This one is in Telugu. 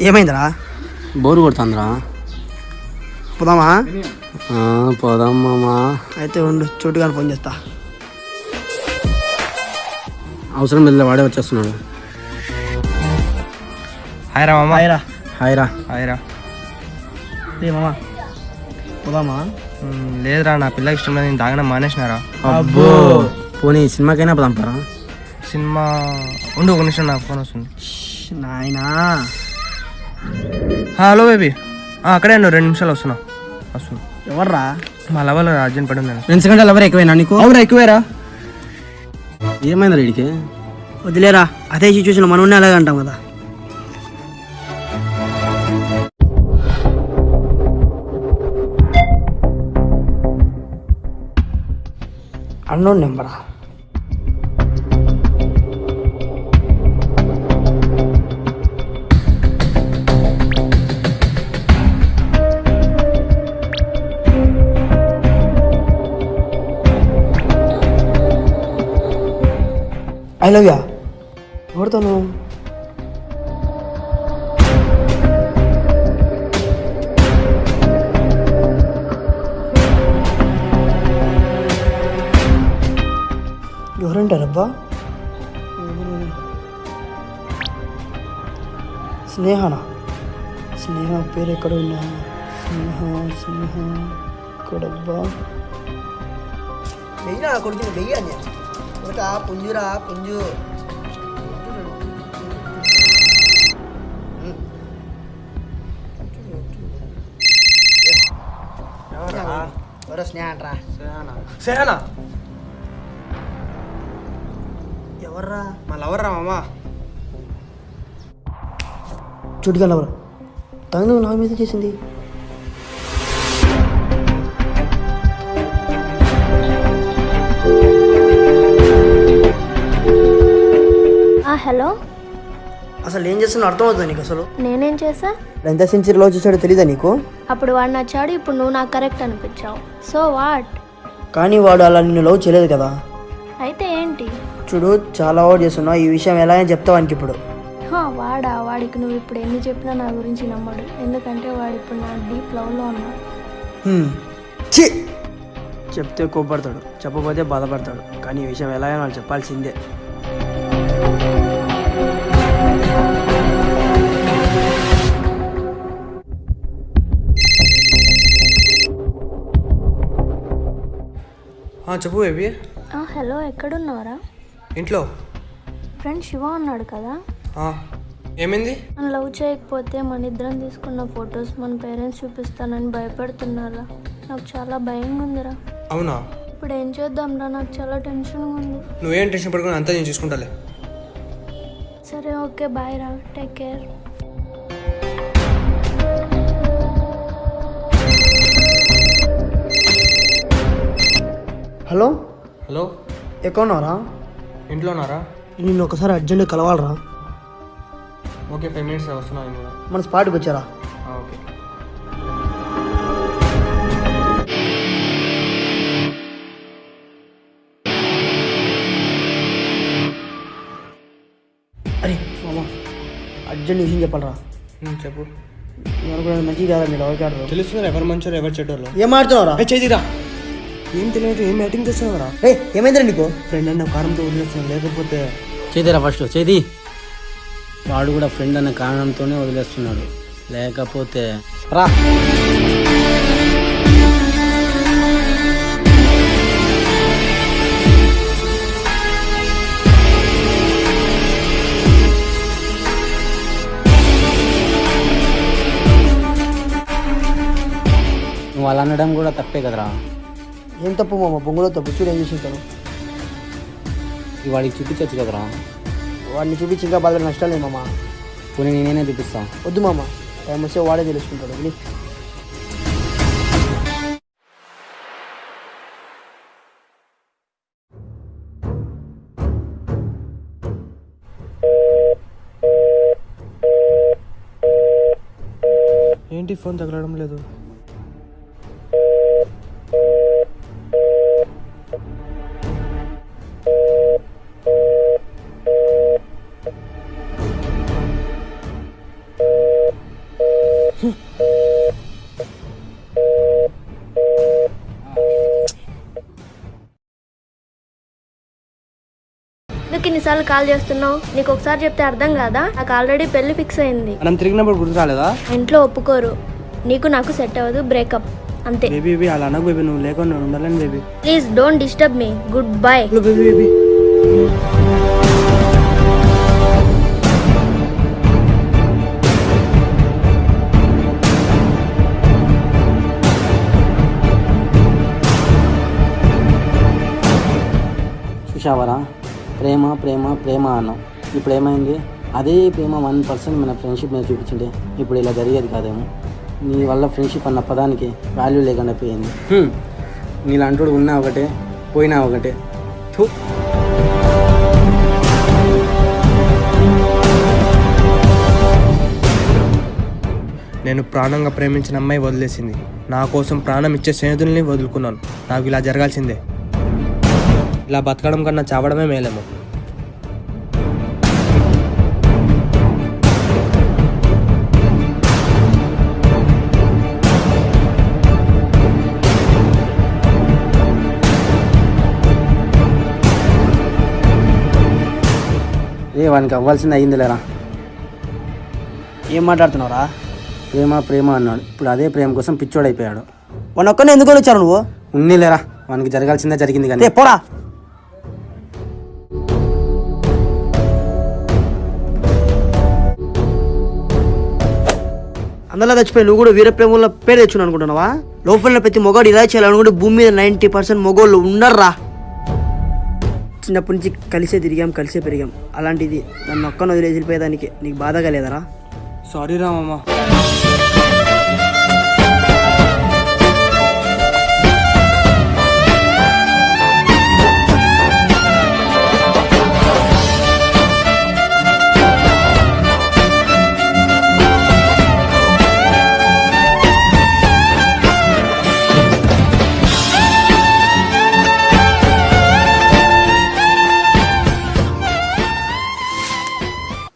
ఏమైందిరా? బోరు కొడుతుందిరా. పోదామా? పోదాం మామా. అయితే ఉండు, చోటుగా ఫోన్ చేస్తా. అవసరం లేదు, వాడే వచ్చేస్తున్నాడు. హాయ్ రా మామ. హాయ్రా. హాయ్రా. హాయ్ రా. మామా పోదామా? లేదురా, నా పిల్లకి ఇష్టం లేదు, నేను తాగడం మానేసినారా. అబ్బో, పోనీ సినిమాకైనా పోదాం పరా. సినిమా ఉండు, ఒక నిమిషం, నాకు ఫోన్ వస్తుంది. నాయనా. హలో బేబీ, అక్కడే నువ్వు 2 నిమిషాలు వస్తున్నా. ఎవర్రా? మా లవర్ అర్జెంట్ పడి ఉంది. 2 సెకండ్ల లవర్ ఎక్కువేనా నీకు? అవురా, ఎక్కువేరా. ఏమైంది వీడికి? వదిలేరా, అదే సిచ్యువేషన్ మనం ఉన్న అలాగే అంటాం కదా. అన్నోన్ నెంబరా? I love ya. ఎవరితోను? ఎవరంటారబ్బా? స్నేహనా? స్నేహ పేరు ఎక్కడ ఉన్నా? స్నేహ స్నేహ ఎక్కడబ్బా? వెయ్యినా కొడుకు, వెయ్యి అని కొడుక. పుంజురా పుంజు. ఎవరో స్నేహ అంటరా? సేనా ఎవర్రా? మా లవర్ రా మామ. చుట్టుగా ఎవరు? తను నా మీద చేసింది. హలో, అసలు ఏం చేస్తున్నా అర్థం అవుతుంది నీకు? అసలు నేనేం చేసా? ఎంత సెంచరీ లవ్ చేశాడో తెలీదా నీకు? అప్పుడు వాడు నచ్చాడు, ఇప్పుడు నువ్వు నాకు కరెక్ట్ అనిపించావు. So what? కానీ వాడు అలా నిన్ను లవ్ చేయలేదు కదా. అయితే ఏంటి? చూడు, చాలా ఓవర్ చేస్తున్నావు. ఈ విషయం ఎలా అని చెప్తావు వానికి ఇప్పుడు? వాడికి నువ్వు ఇప్పుడు ఎన్ని చెప్పినా నా గురించి నమ్మడు. ఎందుకంటే వాడు ఇప్పుడు నా డీప్ లవ్లో ఉన్నాడు. చెప్తే కోపడతాడు, చెప్పకపోతే బాధపడతాడు. కానీ ఈ విషయం ఎలా అని వాళ్ళు చెప్పాల్సిందే. చెప్పు బేబీ. హలో, ఎక్కడున్నారా? ఇంట్లో. ఫ్రెండ్ శివ ఉన్నాడు కదా. ఏమైంది? నన్ను లవ్ చేయకపోతే మన ఇద్దరం తీసుకున్న ఫొటోస్ మన పేరెంట్స్ చూపిస్తానని భయపెడుతున్నారా. నాకు చాలా భయంగా ఉందిరా. అవునా? ఇప్పుడు ఏం చేద్దాంరా, నాకు చాలా టెన్షన్గా ఉంది. నువ్వేం టెన్షన్ పడుకుని అంతా నేను చూసుకుంటాలే. సరే, ఓకే, బాయ్ రా, టేక్ కేర్. హలో. హలో, ఎక్కడున్నారా? ఇంట్లోనారా? నిన్ను ఒకసారి అర్జెంట్ కలవాలరా. ఓకే, 5 minutes వస్తున్నా. మన స్పాట్కి వచ్చారా? ఓకే. అరే మామ, అర్జెంట్ విషయం చెప్పాలరా. చెప్పు. అనుకునేది మంచిది కాదా? మీరు ఎవరికి ఆడరు? తెలుస్తుంది ఎవరు మంచోరు ఎవరు చెడ్డోళ్ళు. ఏం ఆడుతున్నారా? చేదిరా. ఏం తెలియదు, ఏం బ్యాటింగ్ చేస్తున్నావురా? ఏమైందిరా నీకు? ఫ్రెండ్ అన్న కారంతో వదిలేస్తున్నాను, లేకపోతే. చేదిరా ఫస్ట్ చేది. వాడు కూడా ఫ్రెండ్ అనే కారణంతోనే వదిలేస్తున్నాడు, లేకపోతే రా. నువ్వు అలా అనడం కూడా తప్పే కదరా. ఏం తప్పు మామ? బొంగులో తప్పు. చూడు ఏం చేసింటాను. వాడికి చూపించచ్చు కదరా. వాడిని చూపించి ఇంకా బాగా నష్టాలు లేదు మామ. పోనీ నేనే చూపిస్తాను. వద్దు మామ, టైం వస్తే వాడే తెలుసుకుంటాడు. ఏంటి ఫోన్ తగలడం లేదు? ఎందుకు ఇన్నిసార్లు కాల్ చేస్తున్నావు? నీకు ఒకసారి చెప్తే అర్థం కాదా? నాకు ఆల్రెడీ పెళ్లి ఫిక్స్ అయింది. మనం తిరిగినప్పుడు గుర్తు రాలేదా? ఇంట్లో ఒప్పుకోరు. నీకు నాకు సెట్ అవ్వదు, బ్రేకప్ అంతే. బేబీ అలా అనకు బేబీ, నువ్వు లేకుండా ఉండాలని baby. Please don't disturb me. Goodbye. Baby baby చూసావరా, ప్రేమ ప్రేమ ప్రేమ అన్నాం. ఇప్పుడు ఏమైంది? అదే ప్రేమ 1% మన ఫ్రెండ్షిప్ మీద చూపించింటే ఇప్పుడు ఇలా జరిగేది కాదేమో. నీ వల్ల ఫ్రెండ్షిప్ అన్న పదానికి వాల్యూ లేకుండా పోయింది. నీలాంటి ఉన్నా ఒకటే, పోయినా ఒకటే. థూ. నేను ప్రాణంగా ప్రేమించిన అమ్మాయి వదిలేసింది. నా కోసం ప్రాణం ఇచ్చే స్నేహితుల్ని వదులుకున్నాను. నాకు ఇలా జరగాల్సిందే. ఇలా బతకడం కన్నా చావడమే మేలేమో. వానికి అవ్వాల్సింది అయ్యింది లేరా. ఏం మాట్లాడుతున్నావురా? ప్రేమ ప్రేమ అన్నాడు, ఇప్పుడు అదే ప్రేమ కోసం పిచ్చోడైపోయాడు. వాడిని ఒక్కనే ఎందుకు వచ్చారు నువ్వు? ఉన్ని లేరా, వానికి జరగాల్సిందే జరిగింది కానీ. పోరా. అందులో చచ్చిపోయి నువ్వు కూడా వీర ప్రేమలో పేరు తెచ్చుకుని అనుకుంటున్నావా? లోపల ప్రతి మొగాడు ఇలా చేయాలనుకుంటే భూమి మీద 90% మొగోళ్ళు ఉండర్రా. చిన్నప్పటి నుంచి కలిసే తిరిగాం, కలిసే పెరిగాం. అలాంటిది నన్ను ఒక్కను వదిలేసి వెళ్ళిపోయేదానికి నీకు బాధగా లేదరా? సారీ రా మామ.